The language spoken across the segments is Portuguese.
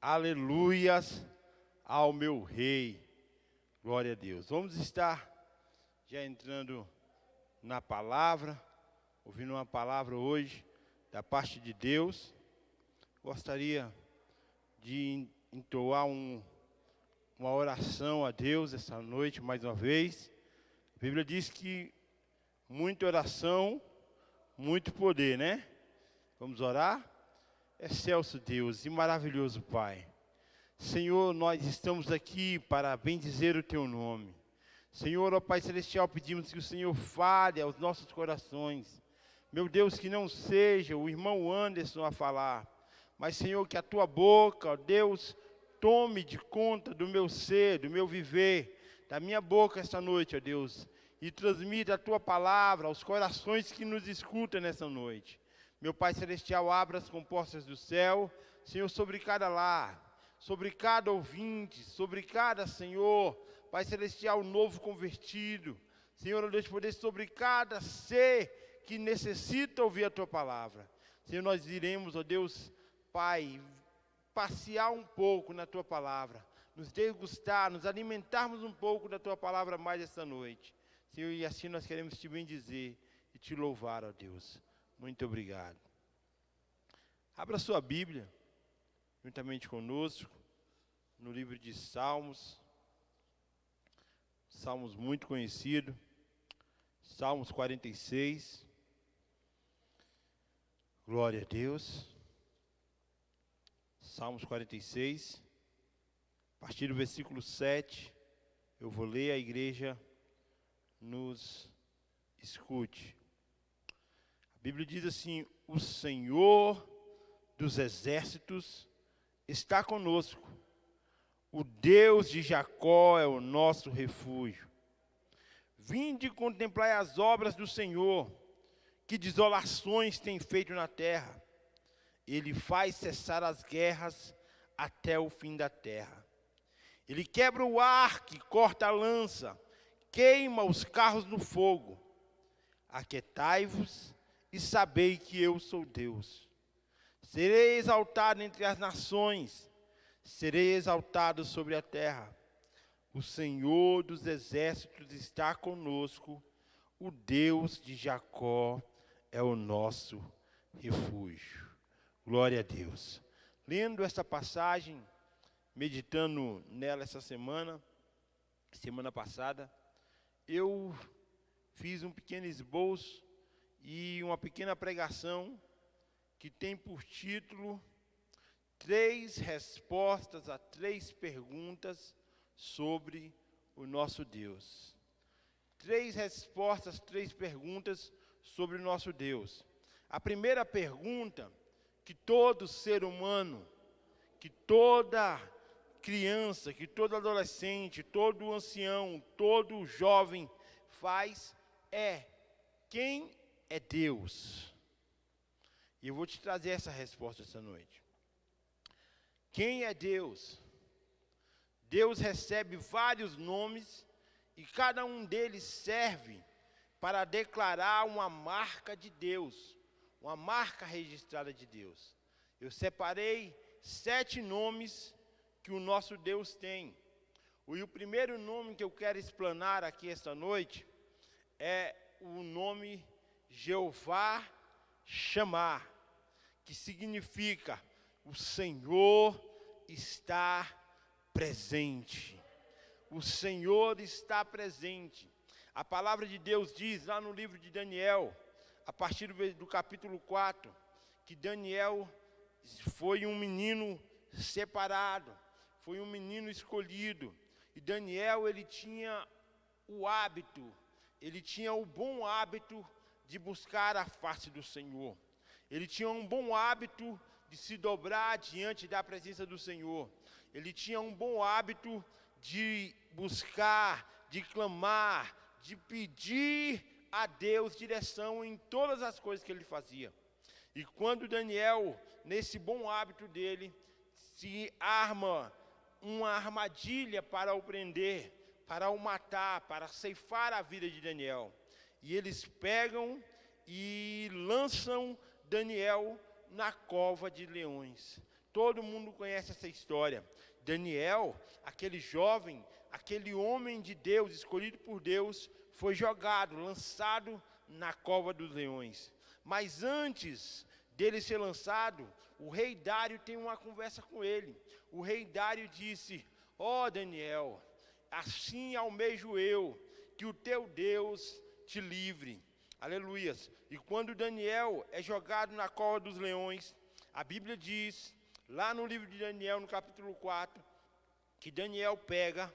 Aleluias ao meu Rei. Glória a Deus. Vamos estar já entrando na palavra, ouvindo uma palavra hoje da parte de Deus. Gostaria de entoar uma oração a Deus essa noite, mais uma vez. A Bíblia diz que muita oração, muito poder, né? Vamos orar? Excelso Deus e maravilhoso Pai. Senhor, nós estamos aqui para bendizer o Teu nome. Senhor, ó Pai Celestial, pedimos que o Senhor fale aos nossos corações. Meu Deus, que não seja o irmão Anderson a falar, mas, Senhor, que a Tua boca, ó Deus, tome de conta do meu ser, do meu viver, da minha boca esta noite, ó Deus, e transmita a Tua palavra aos corações que nos escutam nessa noite. Meu Pai Celestial, abra as comportas do céu, Senhor, sobre cada lar, sobre cada ouvinte, sobre cada, Senhor, Pai Celestial, novo convertido, Senhor, ó Deus, poder sobre cada ser que necessita ouvir a Tua palavra. Senhor, nós iremos, ó Deus, Pai, passear um pouco na Tua palavra, nos degustar, nos alimentarmos um pouco da Tua palavra mais esta noite. Senhor, e assim nós queremos Te bendizer e Te louvar, ó Deus. Muito obrigado. Abra sua Bíblia, juntamente conosco, no livro de Salmos. Salmos muito conhecido. Salmos 46. Glória a Deus. Salmos 46. A partir do versículo 7, eu vou ler, a igreja nos escute. A Bíblia diz assim: o Senhor dos exércitos está conosco. O Deus de Jacó é o nosso refúgio. Vinde contemplar as obras do Senhor, que desolações tem feito na terra. Ele faz cessar as guerras até o fim da terra. Ele quebra o arco e corta a lança, queima os carros no fogo. Aquietai-vos e sabei que eu sou Deus. Serei exaltado entre as nações, serei exaltado sobre a terra. O Senhor dos exércitos está conosco, o Deus de Jacó é o nosso refúgio. Glória a Deus. Lendo esta passagem, meditando nela essa semana passada, eu fiz um pequeno esboço e uma pequena pregação que tem por título 3 respostas a 3 perguntas sobre o nosso Deus. 3 respostas, 3 perguntas sobre o nosso Deus. A primeira pergunta que todo ser humano, que toda criança, que todo adolescente, todo ancião, todo jovem faz é: quem é Deus? E eu vou te trazer essa resposta essa noite. Quem é Deus? Deus recebe vários nomes e cada um deles serve para declarar uma marca de Deus, uma marca registrada de Deus. Eu separei 7 nomes que o nosso Deus tem. E o primeiro nome que eu quero explanar aqui esta noite é o nome Jeová Shammah, que significa: o Senhor está presente. O Senhor está presente. A palavra de Deus diz lá no livro de Daniel, a partir do capítulo 4, que Daniel foi um menino separado, foi um menino escolhido. E Daniel, ele tinha o hábito, ele tinha o bom hábito de buscar a face do Senhor. Ele tinha um bom hábito de se dobrar diante da presença do Senhor. Ele tinha um bom hábito de buscar, de clamar, de pedir a Deus direção em todas as coisas que ele fazia. E quando Daniel, nesse bom hábito dele, se arma uma armadilha para o prender, para o matar, para ceifar a vida de Daniel. E eles pegam e lançam Daniel na cova de leões. todo mundo conhece essa história. Daniel, aquele jovem, aquele homem de Deus, escolhido por Deus, foi jogado, lançado na cova dos leões. Mas antes dele ser lançado, o rei Dário tem uma conversa com ele. O rei Dário disse: ó Daniel, assim almejo eu, que o teu Deus te livre. Aleluias. E quando Daniel é jogado na cova dos leões, a Bíblia diz, lá no livro de Daniel, no capítulo 4, que Daniel pega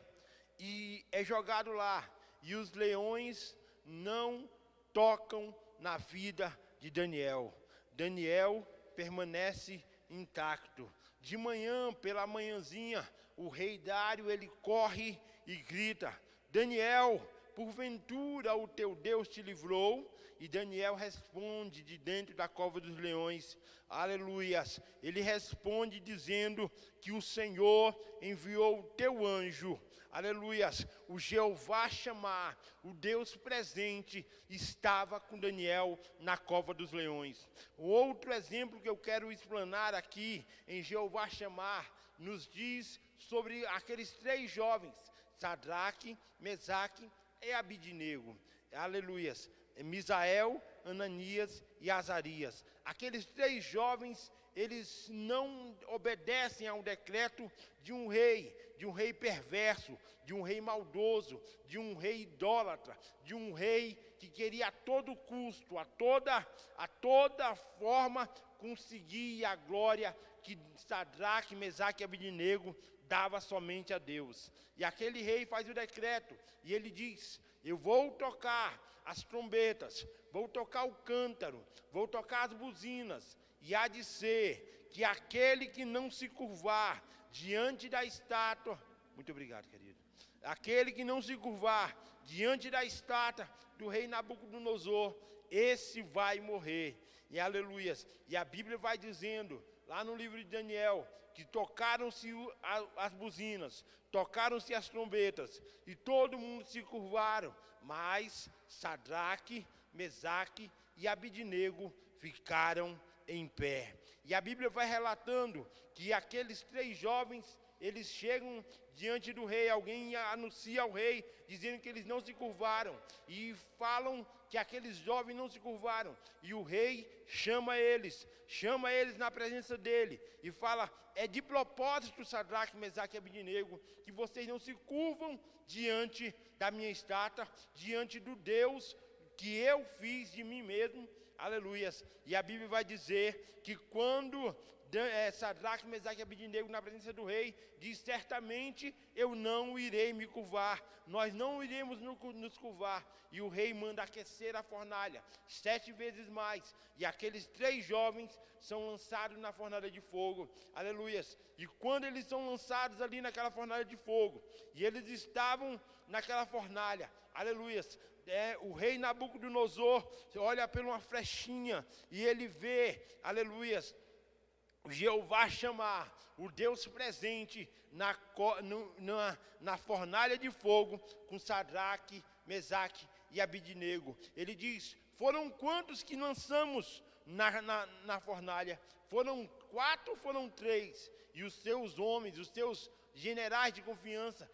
e é jogado lá. E os leões não tocam na vida de Daniel. Daniel permanece intacto. De manhã, pela manhãzinha, o rei Dário, ele corre e grita: Daniel, porventura o teu Deus te livrou? E Daniel responde de dentro da cova dos leões, aleluias, ele responde dizendo que o Senhor enviou o teu anjo, aleluias, o Jeová Chamar, o Deus presente, estava com Daniel na cova dos leões. O outro exemplo que eu quero explanar aqui, em Jeová Chamar, nos diz sobre aqueles 3 jovens, Sadraque, Mesaque e Abidnego, aleluias, Misael, Ananias e Azarias. Aqueles 3 jovens, eles não obedecem a um decreto de um rei perverso, de um rei maldoso, de um rei idólatra, de um rei que queria a todo custo, a toda forma, conseguir a glória que Sadraque, Mesaque e Abidnego dava somente a Deus. E aquele rei faz o decreto, e ele diz: eu vou tocar as trombetas, vou tocar o cântaro, vou tocar as buzinas, e há de ser que aquele que não se curvar diante da estátua, muito obrigado, querido, aquele que não se curvar diante da estátua do rei Nabucodonosor, esse vai morrer. E aleluias, e a Bíblia vai dizendo, lá no livro de Daniel, que tocaram-se as buzinas, tocaram-se as trombetas, e todo mundo se curvaram, mas Sadraque, Mesaque e Abidnego ficaram em pé. E a Bíblia vai relatando que aqueles 3 jovens, eles chegam diante do rei, alguém anuncia ao rei, dizendo que eles não se curvaram, e falam que aqueles jovens não se curvaram, e o rei chama eles na presença dele, e fala: é de propósito, Sadraque, Mesaque e Abidnego, que vocês não se curvam diante da minha estátua, diante do Deus que eu fiz de mim mesmo, aleluias. E a Bíblia vai dizer que quando Sadraque, Mesaque e Abidnego na presença do rei, diz: certamente eu não irei me curvar, nós não iremos nos curvar. E o rei manda aquecer a fornalha 7 vezes mais, e aqueles 3 jovens são lançados na fornalha de fogo, aleluias. E quando eles são lançados ali naquela fornalha de fogo, e eles estavam naquela fornalha, aleluias, o rei Nabucodonosor olha por uma flechinha, e ele vê, aleluias, o Jeová Chamar, o Deus presente na fornalha de fogo, com Sadraque, Mesaque e Abidnego. Ele diz: foram quantos que lançamos na fornalha? Foram 4, foram 3? E os seus homens, os seus generais de confiança,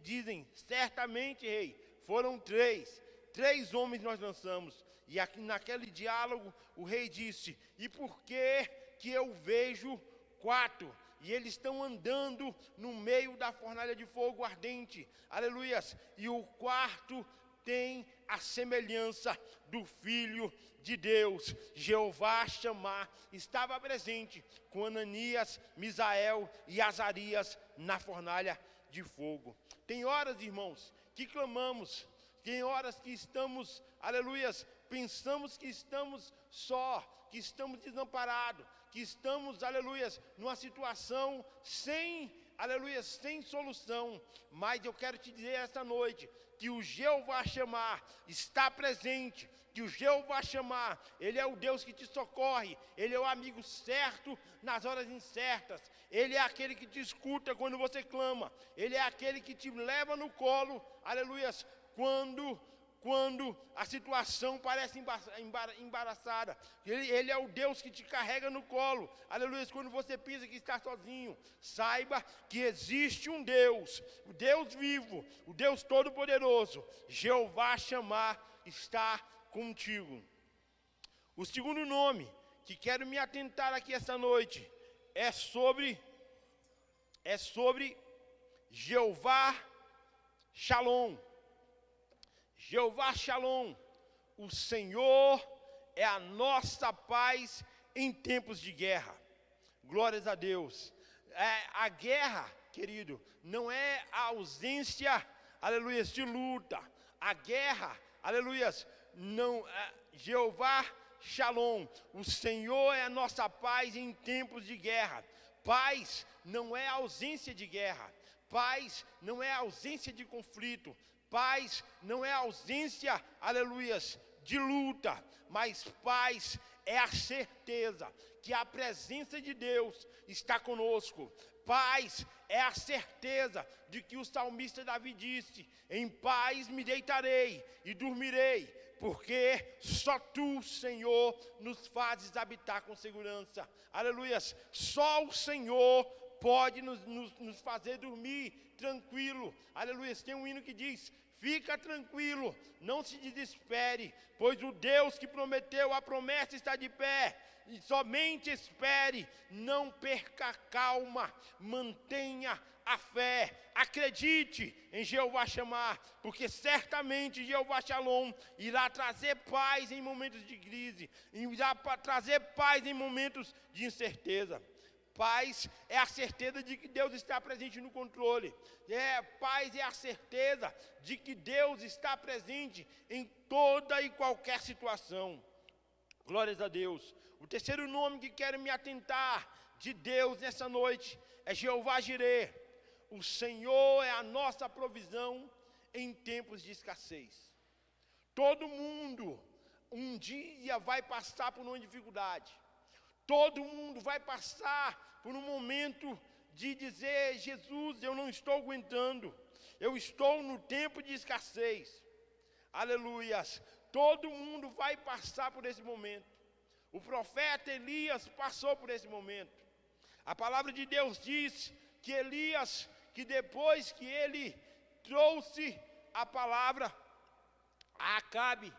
dizem: certamente, rei, foram 3. 3 homens nós lançamos. E aqui, naquele diálogo, o rei disse: e por que eu vejo 4? E eles estão andando no meio da fornalha de fogo ardente, aleluias. E o 4 tem a semelhança do Filho de Deus. Jeová Chamar estava presente com Ananias, Misael e Azarias na fornalha de fogo. Tem horas, irmãos, que clamamos, tem horas que estamos, aleluias, pensamos que estamos só, que estamos desamparados, que estamos, aleluias, numa situação sem, aleluias, sem solução. Mas eu quero te dizer esta noite que o Jeová Chamar está presente, que o Jeová Chamar, Ele é o Deus que te socorre, Ele é o amigo certo nas horas incertas, Ele é aquele que te escuta quando você clama, Ele é aquele que te leva no colo, aleluias, quando a situação parece embaraçada. Ele é o Deus que te carrega no colo. Aleluia. Quando você pensa que está sozinho, saiba que existe um Deus, o Deus vivo, o Deus Todo-Poderoso. Jeová Shammah está contigo. O segundo nome que quero me atentar aqui esta noite é sobre Jeová Shalom. Jeová Shalom, o Senhor é a nossa paz em tempos de guerra. Glórias a Deus. A guerra, querido, não é a ausência, aleluia, de luta. A guerra, aleluia, não, Jeová Shalom, o Senhor é a nossa paz em tempos de guerra. Paz não é ausência de guerra. Paz não é ausência de conflito. Paz não é ausência, aleluias, de luta, mas paz é a certeza que a presença de Deus está conosco. Paz é a certeza de que o salmista Davi disse: em paz me deitarei e dormirei, porque só tu, Senhor, nos fazes habitar com segurança. Aleluias, só o Senhor pode nos fazer dormir tranquilo. Aleluia, tem um hino que diz: fica tranquilo, não se desespere, pois o Deus que prometeu a promessa está de pé. E somente espere, não perca a calma, mantenha a fé, acredite em Jeová Shammah, porque certamente Jeová Shalom irá trazer paz em momentos de crise, irá trazer paz em momentos de incerteza. Paz é a certeza de que Deus está presente no controle. Paz é a certeza de que Deus está presente em toda e qualquer situação. Glórias a Deus. O terceiro nome que quero me atentar de Deus nessa noite é Jeová Jireh. O Senhor é a nossa provisão em tempos de escassez. Todo mundo um dia vai passar por uma dificuldade. Todo mundo vai passar por um momento de dizer: Jesus, eu não estou aguentando, eu estou no tempo de escassez. Aleluias, todo mundo vai passar por esse momento. O profeta Elias passou por esse momento. A palavra de Deus diz que Elias, que depois que ele trouxe a palavra a Acabe,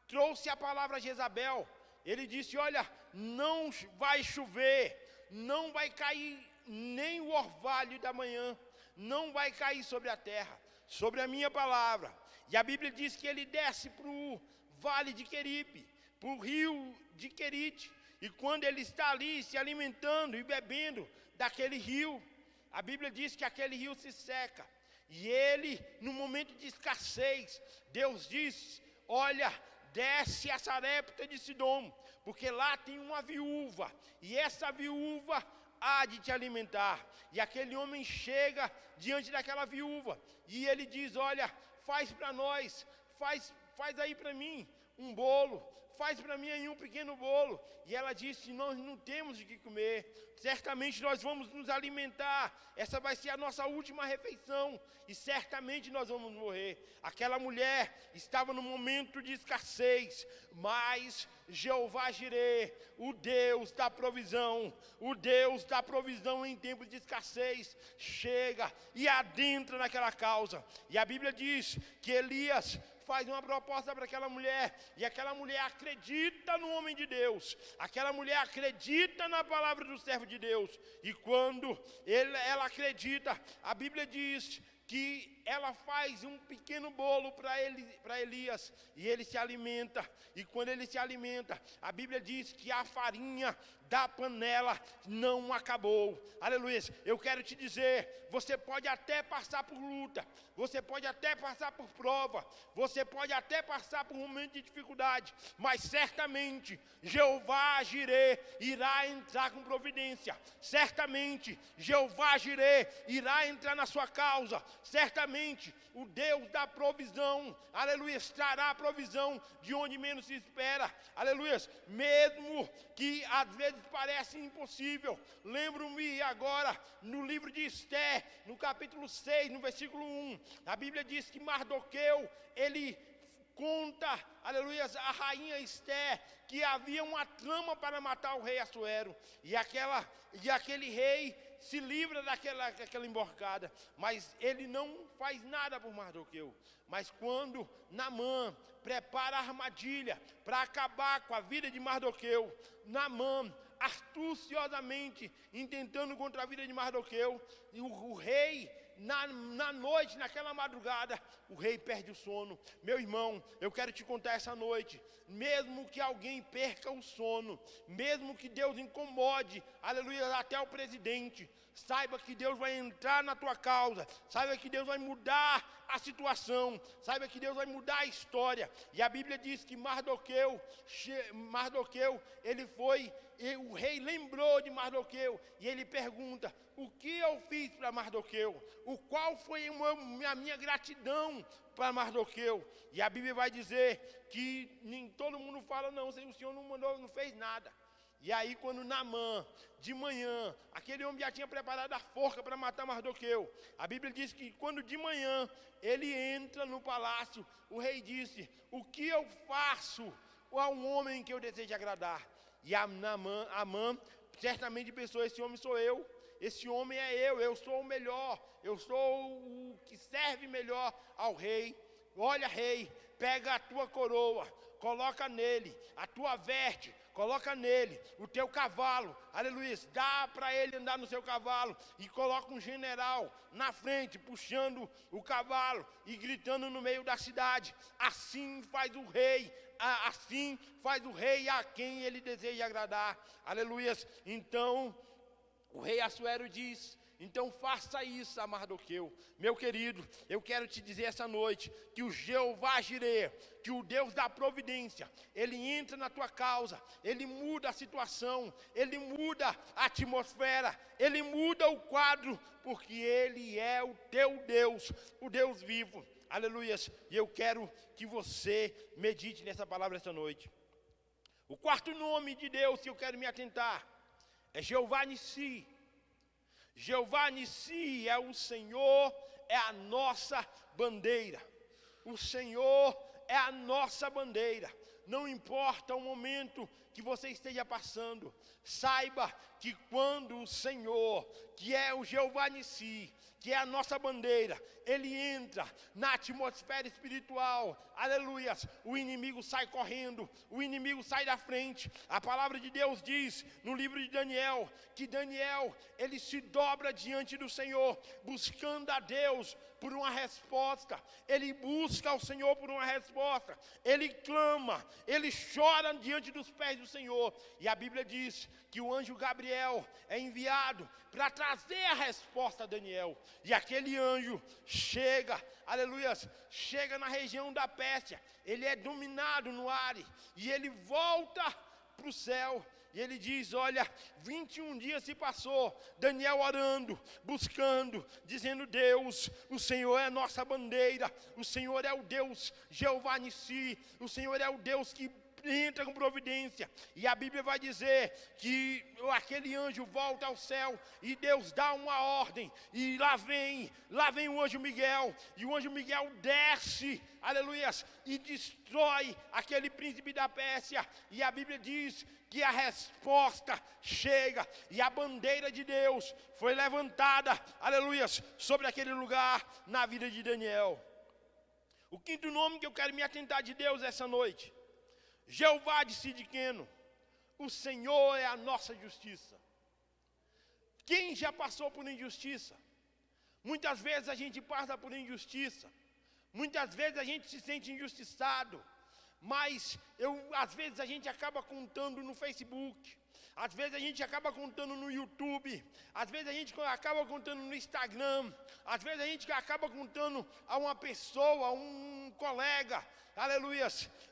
trouxe a palavra a Jezabel, ele disse: olha, não vai chover, não vai cair nem o orvalho da manhã, não vai cair sobre a terra, sobre a minha palavra. E a Bíblia diz que ele desce para o vale de Queripe, para o rio de Querite, e quando ele está ali se alimentando e bebendo daquele rio, a Bíblia diz que aquele rio se seca, e ele, no momento de escassez, Deus diz: olha, desce a Sarepta de Sidom, porque lá tem uma viúva, e essa viúva há de te alimentar. E aquele homem chega diante daquela viúva, e ele diz: olha, faz para nós, faz aí para mim um bolo, faz para mim aí um pequeno bolo. E ela disse: nós não temos de que comer, certamente nós vamos nos alimentar, essa vai ser a nossa última refeição, e certamente nós vamos morrer. Aquela mulher estava num momento de escassez, mas Jeová Jireh, o Deus da provisão, o Deus da provisão em tempos de escassez, chega e adentra naquela causa. E a Bíblia diz que Elias faz uma proposta para aquela mulher, e aquela mulher acredita no homem de Deus, aquela mulher acredita na palavra do servo de Deus, e quando ela acredita, a Bíblia diz que ela faz um pequeno bolo para Elias, e ele se alimenta, e quando ele se alimenta, a Bíblia diz que a farinha da panela não acabou. Aleluia. Eu quero te dizer, você pode até passar por luta, você pode até passar por prova, você pode até passar por um momento de dificuldade, mas certamente Jeová Jireh irá entrar com providência, certamente Jeová Jireh irá entrar na sua causa, certamente o Deus da provisão, aleluia, trará a provisão de onde menos se espera, aleluia, mesmo que às vezes parece impossível. Lembro-me agora, no livro de Esther, no capítulo 6, no versículo 1, a Bíblia diz que Mardoqueu, ele conta, aleluia, a rainha Esté, que havia uma trama para matar o rei Assuero, e aquele rei se livra daquela emboscada, mas ele não faz nada por Mardoqueu. Mas quando Naamã prepara a armadilha para acabar com a vida de Mardoqueu, Naamã, astuciosamente intentando contra a vida de Mardoqueu, e o rei, na noite, naquela madrugada, o rei perde o sono. Meu irmão, eu quero te contar essa noite, mesmo que alguém perca o sono, mesmo que Deus incomode, aleluia, até o presidente, saiba que Deus vai entrar na tua causa, saiba que Deus vai mudar a situação, saiba que Deus vai mudar a história. E a Bíblia diz que Mardoqueu, o rei lembrou de Mardoqueu, e ele pergunta: o que eu fiz para Mardoqueu? Qual foi a minha gratidão para Mardoqueu? E a Bíblia vai dizer que nem todo mundo fala: não, o Senhor não fez nada. E aí quando Naamã, de manhã, aquele homem já tinha preparado a forca para matar Mardoqueu, a Bíblia diz que quando de manhã ele entra no palácio, o rei disse: o que eu faço a um homem que eu desejo agradar? E Amã certamente pensou: esse homem sou eu, esse homem é eu sou o melhor, eu sou o que serve melhor ao rei. Olha, rei, pega a tua coroa, coloca nele, a tua veste, coloca nele, o teu cavalo, aleluia, dá para ele andar no seu cavalo, e coloca um general na frente, puxando o cavalo e gritando no meio da cidade: assim faz o rei a quem ele deseja agradar, aleluia. Então o rei Assuero diz: então faça isso a Mardoqueu. Meu querido, eu quero te dizer essa noite que o Jeová Jireh, que o Deus da providência, ele entra na tua causa, ele muda a situação, ele muda a atmosfera, ele muda o quadro, porque ele é o teu Deus, o Deus vivo, aleluia. E eu quero que você medite nessa palavra essa noite. O quarto nome de Deus que eu quero me atentar é Jeová Nissi. Jeová Nissi é o Senhor, é a nossa bandeira. O Senhor é a nossa bandeira. Não importa o momento que você esteja passando, saiba que quando o Senhor, que é o Jeová Nissi, que é a nossa bandeira, ele entra na atmosfera espiritual, aleluia, o inimigo sai correndo, o inimigo sai da frente. A palavra de Deus diz no livro de Daniel, que Daniel, ele se dobra diante do Senhor, buscando a Deus por uma resposta. Ele busca ao Senhor por uma resposta, ele clama, ele chora diante dos pés do Senhor. E a Bíblia diz que o anjo Gabriel é enviado para trazer a resposta a Daniel. E aquele anjo chega, aleluia, chega na região da Pérsia, ele é dominado no ar, e ele volta para o céu, e ele diz: olha, 21 dias se passou, Daniel orando, buscando, dizendo: Deus, o Senhor é a nossa bandeira, o Senhor é o Deus Jeová Nissi, o Senhor é o Deus que entra com providência. E a Bíblia vai dizer que aquele anjo volta ao céu, e Deus dá uma ordem, e lá vem o anjo Miguel, e o anjo Miguel desce, aleluia, e destrói aquele príncipe da Pérsia. E a Bíblia diz que a resposta chega, e a bandeira de Deus foi levantada, aleluia, sobre aquele lugar na vida de Daniel. O quinto nome que eu quero me atentar de Deus essa noite: Jeová de Sidiqueno. O Senhor é a nossa justiça. Quem já passou por injustiça? Muitas vezes a gente passa por injustiça, muitas vezes a gente se sente injustiçado, mas às vezes a gente acaba contando no Facebook, às vezes a gente acaba contando no YouTube, às vezes a gente acaba contando no Instagram, às vezes a gente acaba contando a uma pessoa, a um colega, aleluia,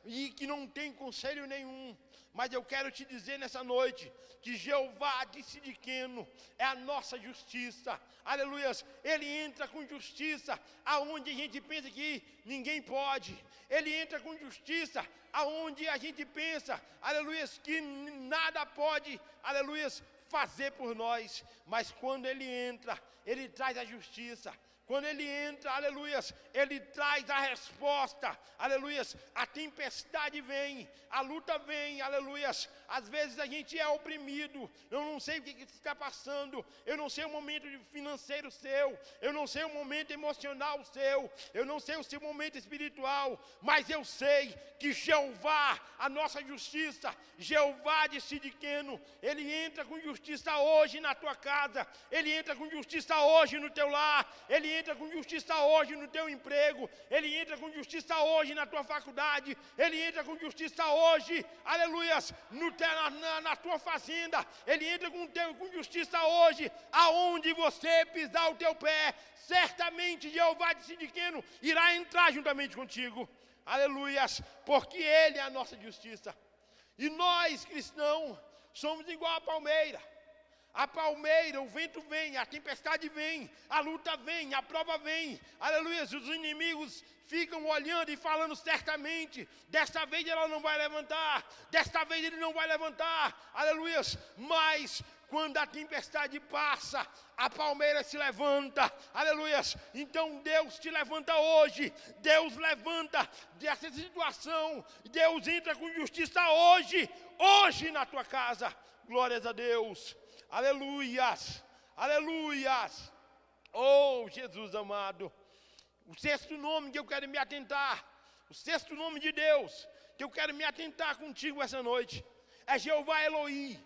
e que não tem conselho nenhum. Mas eu quero te dizer nessa noite que Jeová de Sidiqueno é a nossa justiça, aleluia. Ele entra com justiça aonde a gente pensa que ninguém pode, ele entra com justiça aonde a gente pensa, aleluia, que nada pode, aleluia, fazer por nós. mas quando ele entra, ele traz a justiça. Quando ele entra, aleluias, ele traz a resposta, aleluias. A tempestade vem, a luta vem, aleluias. Às vezes a gente é oprimido, eu não sei o que está passando, eu não sei o momento financeiro seu, eu não sei o momento emocional seu, eu não sei o seu momento espiritual, mas eu sei que Jeová, a nossa justiça, Jeová de Sidiqueno, ele entra com justiça hoje na tua casa, ele entra com justiça hoje no teu lar, ele entra com justiça hoje no teu emprego, ele entra com justiça hoje na tua faculdade, ele entra com justiça hoje, aleluias, na tua fazenda, ele entra com justiça hoje, aonde você pisar o teu pé, certamente Jeová de Sidiqueno irá entrar juntamente contigo, aleluias, porque ele é a nossa justiça. E nós, cristãos, somos igual a palmeira. A palmeira, o vento vem, a tempestade vem, a luta vem, a prova vem, aleluia, os inimigos ficam olhando e falando certamente, desta vez ela não vai levantar, desta vez ele não vai levantar, aleluia, mas quando a tempestade passa, a palmeira se levanta, aleluia, então Deus te levanta hoje, Deus levanta dessa situação, Deus entra com justiça hoje na tua casa, glórias a Deus. Aleluias, aleluias, oh Jesus amado, o sexto nome que eu quero me atentar, o sexto nome de Deus, que eu quero me atentar contigo essa noite, é Jeová Eloí.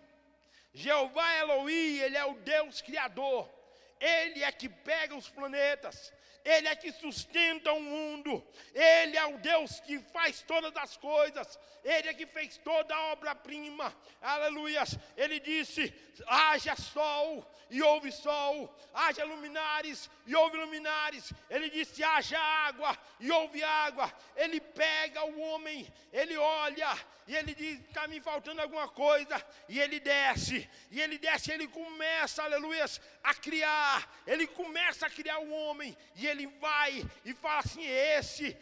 Jeová Eloí, ele é o Deus Criador, ele é que pega os planetas, ele é que sustenta o mundo, ele é o Deus que faz todas as coisas, ele é que fez toda a obra-prima, aleluias. Ele disse, haja sol e houve sol, haja luminares e houve luminares, ele disse, haja água e houve água. Ele pega o homem, ele olha e ele diz, está me faltando alguma coisa, e ele desce, ele começa, aleluias, a criar, ele começa a criar o homem, e ele vai e fala assim, esse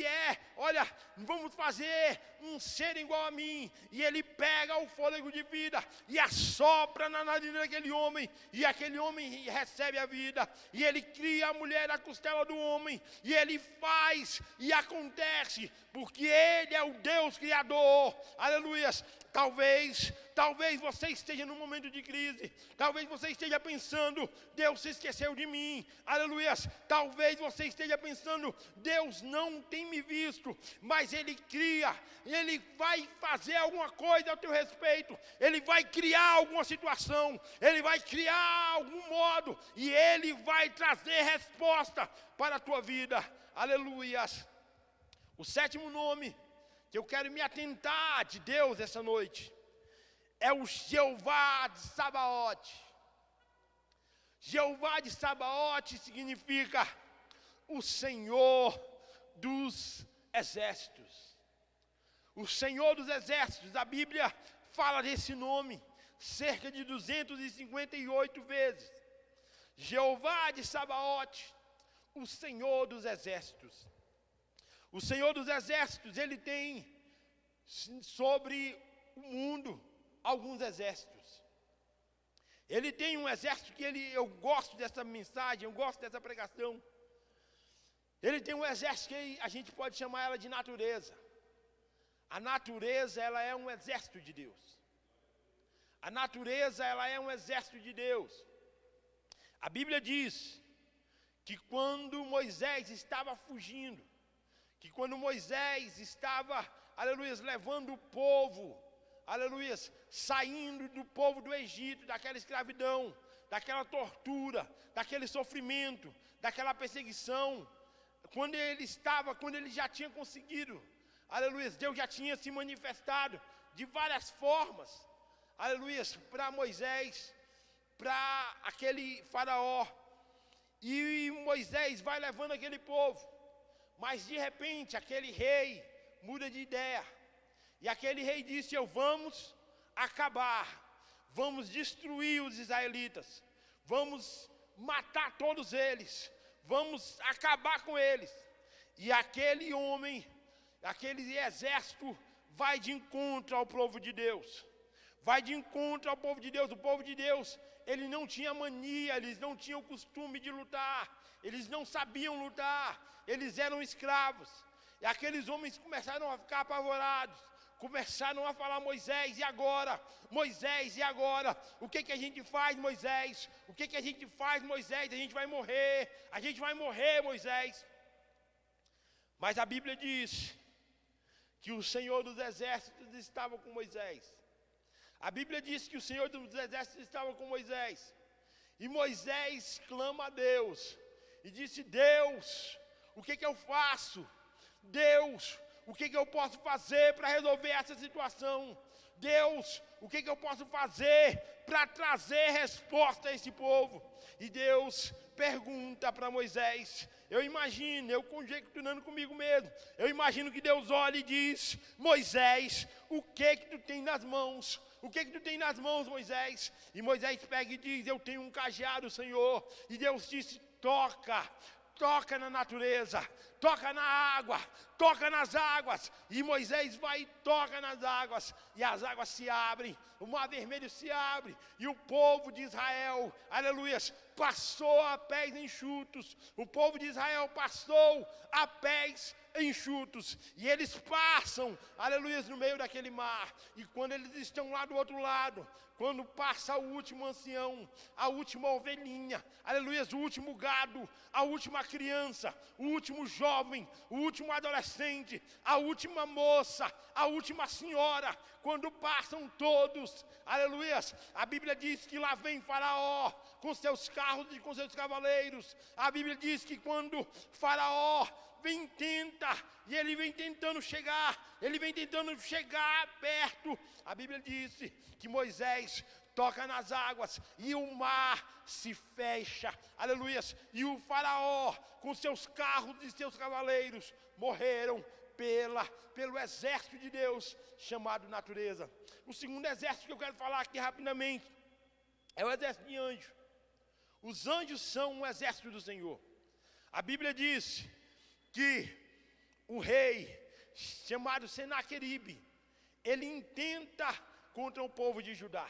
é, olha, vamos fazer um ser igual a mim, e ele pega o fôlego de vida, e assopra na nariz daquele homem, e aquele homem recebe a vida, e ele cria a mulher da costela do homem, e ele faz, e acontece, porque ele é o Deus Criador, aleluias. Talvez você esteja num momento de crise, talvez você esteja pensando, Deus se esqueceu de mim, aleluias. Talvez você esteja pensando, Deus não tem me visto, mas Ele cria, Ele vai fazer alguma coisa a teu respeito, Ele vai criar alguma situação, Ele vai criar algum modo, e Ele vai trazer resposta para a tua vida, aleluias. O sétimo nome que eu quero me atentar de Deus essa noite é o Jeová de Sabaote. Jeová de Sabaote significa o Senhor dos exércitos. O Senhor dos exércitos, a Bíblia fala desse nome cerca de 258 vezes. Jeová de Sabaote, o Senhor dos exércitos. O Senhor dos exércitos, ele tem sobre o mundo alguns exércitos. Ele tem um exército que eu gosto dessa mensagem, eu gosto dessa pregação. Ele tem um exército que a gente pode chamar ela de natureza. A natureza, ela é um exército de Deus. A natureza, ela é um exército de Deus. A Bíblia diz que quando Moisés estava fugindo, que quando Moisés estava, aleluia, levando o povo, aleluia, saindo do povo do Egito, daquela escravidão, daquela tortura, daquele sofrimento, daquela perseguição, quando ele já tinha conseguido, aleluia, Deus já tinha se manifestado de várias formas, aleluia, para Moisés, para aquele faraó, e Moisés vai levando aquele povo. Mas de repente aquele rei muda de ideia, e aquele rei disse, vamos acabar, vamos destruir os israelitas, vamos matar todos eles, vamos acabar com eles. E aquele homem, aquele exército vai de encontro ao povo de Deus, vai de encontro ao povo de Deus. O povo de Deus, ele não tinha mania, eles não tinham costume de lutar, eles não sabiam lutar, eles eram escravos. E aqueles homens começaram a ficar apavorados, começaram a falar: Moisés, e agora? Moisés, e agora? O que a gente faz, Moisés? O que a gente faz, Moisés? A gente vai morrer, Moisés. Mas a Bíblia diz que o Senhor dos Exércitos estava com Moisés. A Bíblia diz que o Senhor dos Exércitos estava com Moisés. E Moisés clama a Deus e disse: Deus, o que eu faço? Deus, o que eu posso fazer para resolver essa situação? Deus, o que eu posso fazer para trazer resposta a esse povo? E Deus pergunta para Moisés. Eu imagino, eu conjecturando comigo mesmo, eu imagino que Deus olha e diz: Moisés, o que tu tem nas mãos? O que tu tem nas mãos, Moisés? E Moisés pega e diz: eu tenho um cajado, Senhor. E Deus disse: toca na natureza, toca na água, toca nas águas. E Moisés vai e toca nas águas, e as águas se abrem, o mar vermelho se abre, e o povo de Israel, aleluias, passou a pés enxutos. O povo de Israel passou a pés enxutos, e eles passam, aleluias, no meio daquele mar. E quando eles estão lá do outro lado, quando passa o último ancião, a última ovelhinha, aleluias, o último gado, a última criança, o último jovem, o último adolescente, a última moça, a última senhora, quando passam todos, aleluias, a Bíblia diz que lá vem Faraó com seus carros e com seus cavaleiros. A Bíblia diz que quando Faraó ele vem tentando chegar perto, a Bíblia disse que Moisés toca nas águas e o mar se fecha, aleluias, e o Faraó com seus carros e seus cavaleiros morreram pelo exército de Deus chamado natureza. O segundo exército que eu quero falar aqui rapidamente é o exército de anjos. Os anjos são um exército do Senhor. A Bíblia diz que o rei chamado Senaqueribe, ele intenta contra o povo de Judá.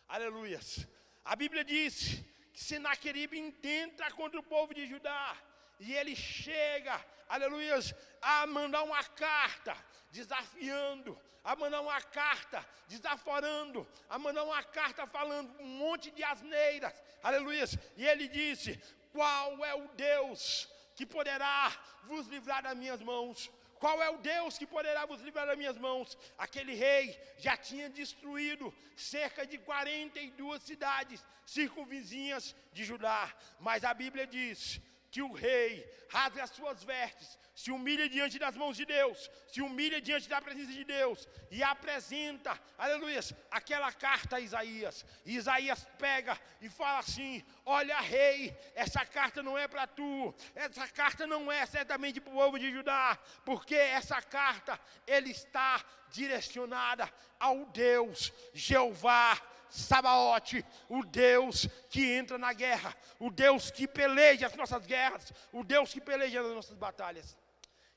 Aleluias. A Bíblia diz que Senaqueribe intenta contra o povo de Judá. E ele chega, aleluias, a mandar uma carta desafiando, a mandar uma carta desaforando, a mandar uma carta falando um monte de asneiras, aleluias. E ele disse: qual é o Deus que poderá vos livrar das minhas mãos? Qual é o Deus que poderá vos livrar das minhas mãos? Aquele rei já tinha destruído cerca de 42 cidades circunvizinhas de Judá. Mas a Bíblia diz que o rei rasga as suas vestes, se humilha diante das mãos de Deus, se humilha diante da presença de Deus e apresenta, aleluia, aquela carta a Isaías. E Isaías pega e fala assim: olha, rei, essa carta não é para tu, essa carta não é certamente para o povo de Judá, porque essa carta, ele está direcionada ao Deus Jeová Sabaote, o Deus que entra na guerra, o Deus que peleja as nossas guerras, o Deus que peleja as nossas batalhas.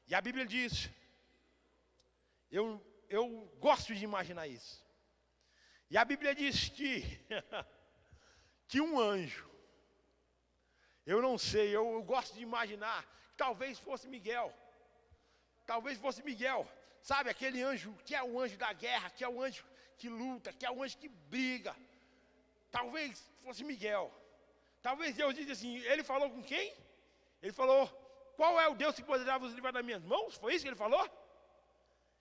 E a Bíblia diz, eu gosto de imaginar isso. E a Bíblia diz que um anjo, eu não sei, eu gosto de imaginar, talvez fosse Miguel, sabe, aquele anjo que é o anjo da guerra, que é o anjo que luta, que é o anjo que briga. Talvez fosse Miguel. Talvez Deus disse assim, ele falou com quem? Ele falou: qual é o Deus que poderá vos livrar das minhas mãos? Foi isso que ele falou?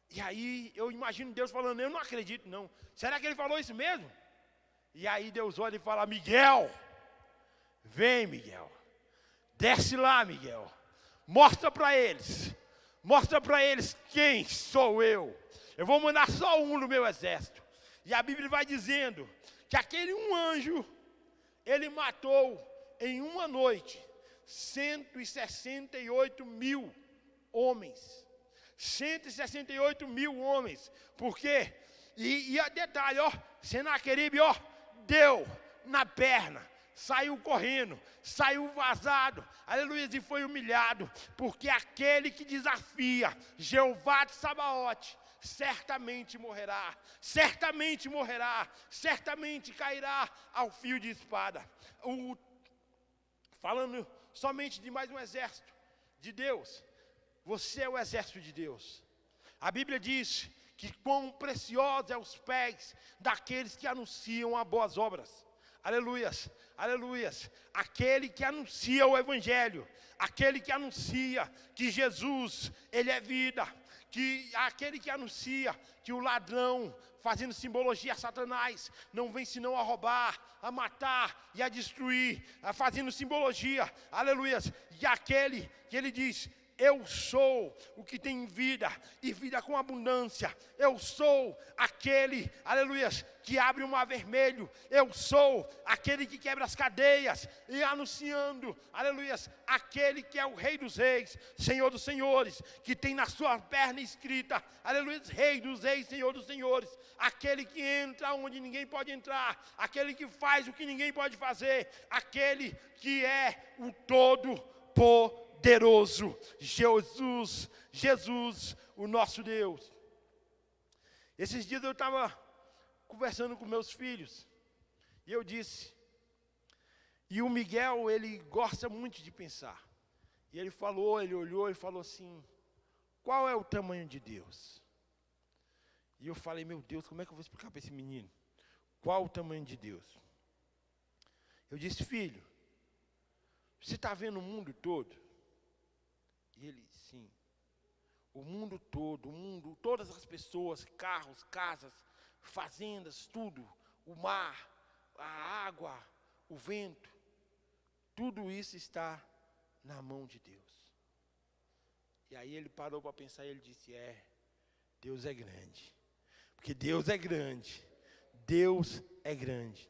E aí eu imagino Deus falando: eu não acredito não. Será que ele falou isso mesmo? E aí Deus olha e fala: Miguel, vem, Miguel, desce lá, Miguel, mostra para eles quem sou eu. Eu vou mandar só um no meu exército. E a Bíblia vai dizendo que aquele um anjo, ele matou em uma noite 168 mil homens. 168 mil homens. Por quê? E detalhe, Senaqueribe, deu na perna. Saiu correndo, saiu vazado, aleluia, e foi humilhado, porque aquele que desafia Jeová de Sabaote, certamente morrerá, certamente cairá ao fio de espada. Falando somente de mais um exército de Deus, você é o exército de Deus. A Bíblia diz que quão preciosos são os pés daqueles que anunciam as boas obras. Aleluias, aleluias. Aquele que anuncia o Evangelho, aquele que anuncia que Jesus, Ele é vida, aquele que anuncia que o ladrão, fazendo simbologia a Satanás, não vem senão a roubar, a matar e a destruir, fazendo simbologia, aleluias. E aquele que Ele diz: eu sou o que tem vida e vida com abundância. Eu sou aquele, aleluias, que abre o mar vermelho. Eu sou aquele que quebra as cadeias e anunciando, aleluias, aquele que é o Rei dos Reis, Senhor dos Senhores, que tem na sua perna escrita, aleluias, Rei dos Reis, Senhor dos Senhores. Aquele que entra onde ninguém pode entrar, aquele que faz o que ninguém pode fazer, aquele que é o Todo-Poderoso. Jesus, o nosso Deus. Esses dias eu estava conversando com meus filhos, e eu disse, e o Miguel, ele gosta muito de pensar, e ele olhou e falou assim: qual é o tamanho de Deus? E eu falei: meu Deus, como é que eu vou explicar para esse menino? Qual o tamanho de Deus? Eu disse: filho, você está vendo o mundo todo? E ele: sim. O mundo todo, todas as pessoas, carros, casas, fazendas, tudo, o mar, a água, o vento, tudo isso está na mão de Deus. E aí ele parou para pensar e ele disse: Deus é grande. Porque Deus é grande. Deus é grande.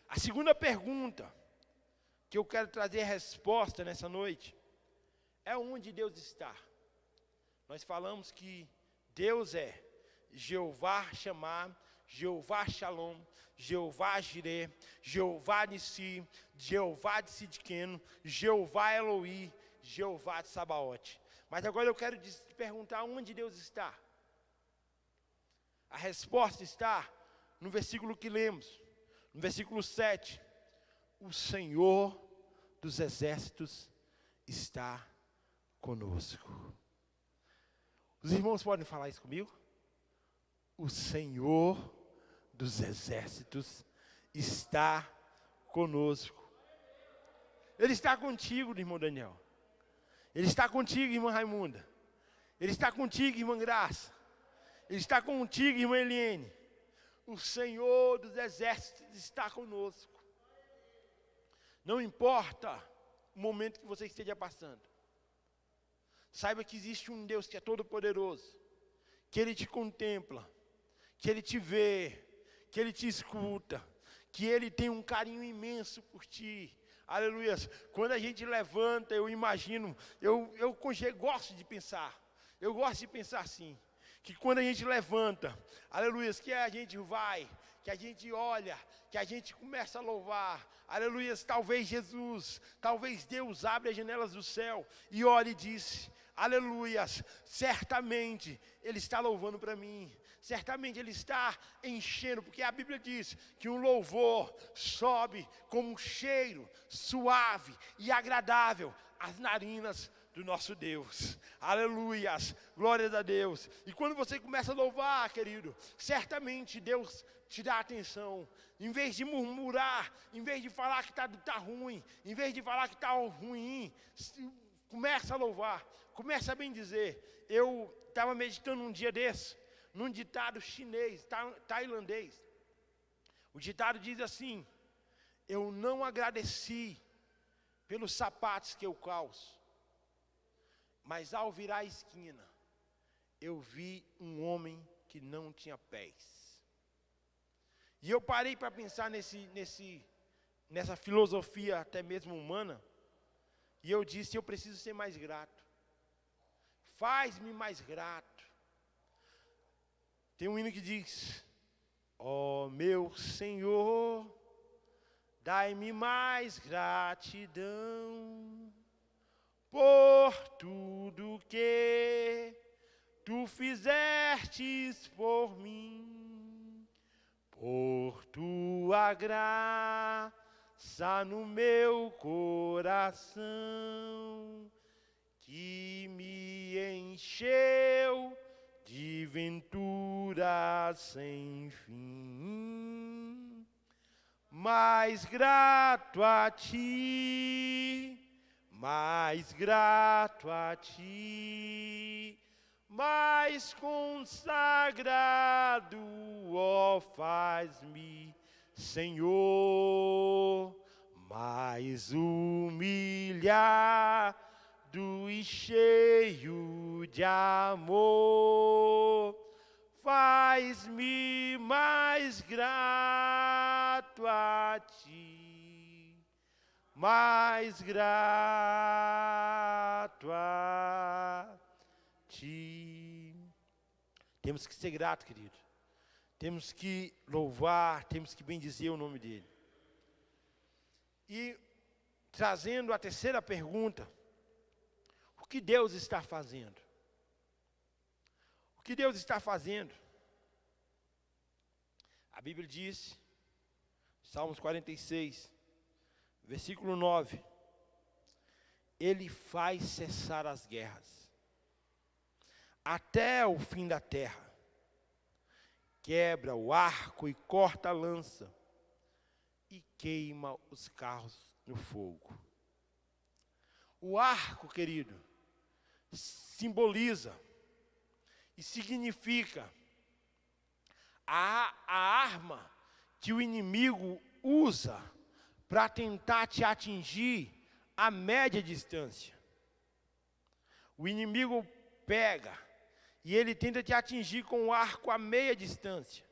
A segunda pergunta que eu quero trazer a resposta nessa noite é onde Deus está. Nós falamos que Deus é Jeová Shammah, Jeová Shalom, Jeová Jireh, Jeová Nissi, Jeová de Sidqueno, Jeová Eloí, Jeová de Sabaote. Mas agora eu quero te perguntar onde Deus está. A resposta está no versículo que lemos, no versículo 7. O Senhor dos exércitos está conosco. Os irmãos podem falar isso comigo? O Senhor dos exércitos está conosco. Ele está contigo, irmão Daniel. Ele está contigo, irmã Raimunda. Ele está contigo, irmã Graça. Ele está contigo, irmã Eliene. O Senhor dos exércitos está conosco. Não importa o momento que você esteja passando. Saiba que existe um Deus que é todo poderoso, que Ele te contempla, que Ele te vê, que Ele te escuta, que Ele tem um carinho imenso por ti. Aleluia. Quando a gente levanta, eu imagino, eu gosto de pensar assim, que quando a gente levanta, aleluia, que a gente vai, que a gente olha, que a gente começa a louvar, aleluia, talvez Deus abre as janelas do céu e olhe e diz: aleluia, certamente Ele está louvando para mim, certamente Ele está enchendo, porque a Bíblia diz que um louvor sobe como um cheiro suave e agradável às narinas do nosso Deus. Aleluias, glórias a Deus. E quando você começa a louvar, querido, certamente Deus te dá atenção. Em vez de murmurar, em vez de falar que está ruim, em vez de falar que está ruim, começa a louvar, começa a bem dizer. Eu estava meditando um dia desse, num ditado chinês, tailandês. O ditado diz assim: eu não agradeci pelos sapatos que eu calço, mas ao virar a esquina, eu vi um homem que não tinha pés. E eu parei para pensar nessa filosofia até mesmo humana, e eu disse: eu preciso ser mais grato. Faz-me mais grato. Tem um hino que diz: ó meu Senhor, dai-me mais gratidão por tudo que tu fizestes por mim, por tua graça no meu coração, que me encheu de ventura sem fim. Mais grato a ti, mais grato a ti, mais consagrado, ó, faz-me, Senhor, mais humilhado e cheio de amor, faz-me mais grato a ti, mais grato a ti. Temos que ser grato, querido. Temos que louvar, temos que bendizer o nome dele. E trazendo a terceira pergunta, o que Deus está fazendo? O que Deus está fazendo? A Bíblia diz, Salmos 46, versículo 9, Ele faz cessar as guerras, até o fim da terra, quebra o arco e corta a lança, e queima os carros no fogo. O arco, querido, simboliza e significa a arma que o inimigo usa para tentar te atingir a média distância. O inimigo pega e ele tenta te atingir com o arco a meia distância.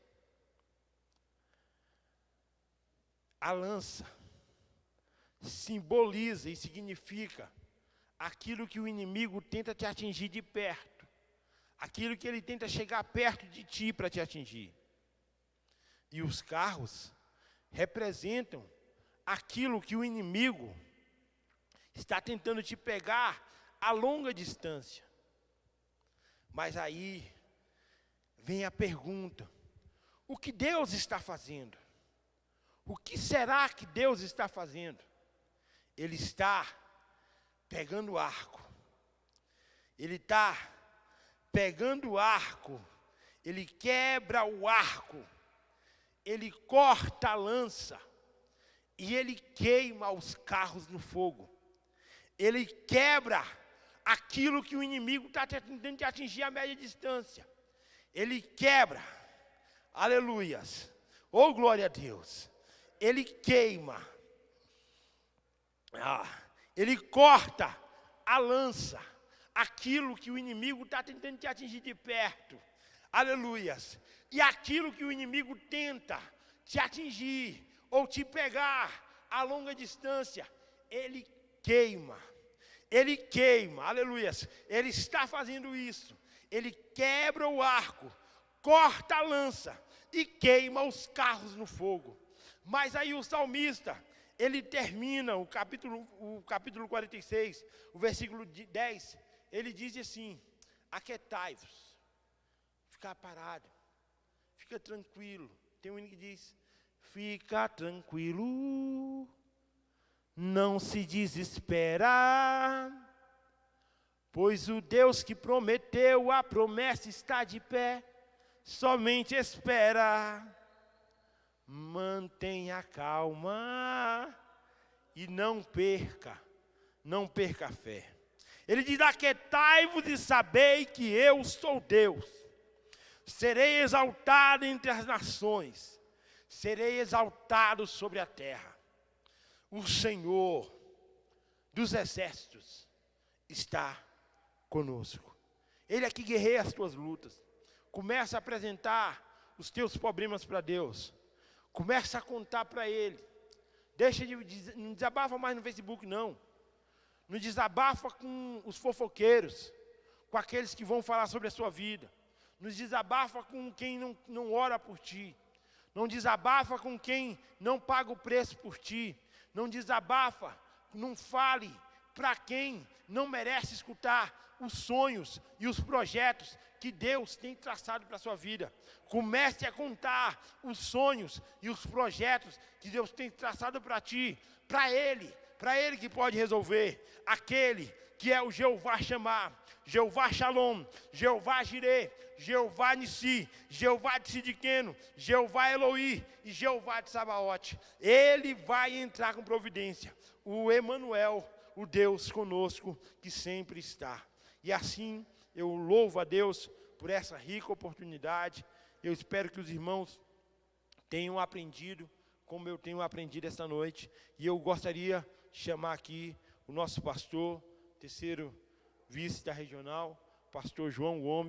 A lança simboliza e significa aquilo que o inimigo tenta te atingir de perto, aquilo que ele tenta chegar perto de ti para te atingir. E os carros representam aquilo que o inimigo está tentando te pegar a longa distância. Mas aí vem a pergunta: o que Deus está fazendo? O que será que Deus está fazendo? Ele está pegando o arco. Ele está pegando o arco. Ele quebra o arco. Ele corta a lança. E ele queima os carros no fogo. Ele quebra aquilo que o inimigo está tentando te atingir a média distância. Ele quebra. Aleluias. Oh, glória a Deus. Ele queima. Ele corta a lança. Aquilo que o inimigo está tentando te atingir de perto. Aleluias. E aquilo que o inimigo tenta te atingir ou te pegar a longa distância, ele queima. Ele queima, aleluias. Ele está fazendo isso. Ele quebra o arco, corta a lança e queima os carros no fogo. Mas aí o salmista, ele termina o capítulo 46, o versículo 10, ele diz assim: aquietai-vos, fica parado, fica tranquilo. Tem um hino que diz: fica tranquilo, não se desespera, pois o Deus que prometeu a promessa está de pé, somente espera. Mantenha calma e não perca a fé. Ele diz: aquietai-vos e sabei que eu sou Deus. Serei exaltado entre as nações, serei exaltado sobre a terra. O Senhor dos exércitos está conosco. Ele é que guerreia as tuas lutas. Começa a apresentar os teus problemas para Deus. Começa a contar para Ele. Não desabafa mais no Facebook, não. Não desabafa com os fofoqueiros, com aqueles que vão falar sobre a sua vida. Não desabafa com quem não ora por ti. Não desabafa com quem não paga o preço por ti. Não desabafa, não fale para quem não merece escutar os sonhos e os projetos que Deus tem traçado para a sua vida. Comece a contar os sonhos e os projetos que Deus tem traçado para ti, para Ele que pode resolver, aquele que é o Jeová Shammah, Jeová Shalom, Jeová Jireh, Jeová Nissi, Jeová de Sidiqueno, Jeová Eloí e Jeová de Sabaote. Ele vai entrar com providência. O Emanuel, o Deus conosco, que sempre está. E assim, eu louvo a Deus por essa rica oportunidade. Eu espero que os irmãos tenham aprendido, como eu tenho aprendido esta noite. E eu gostaria de chamar aqui o nosso pastor, terceiro vice da regional, pastor João Gomes.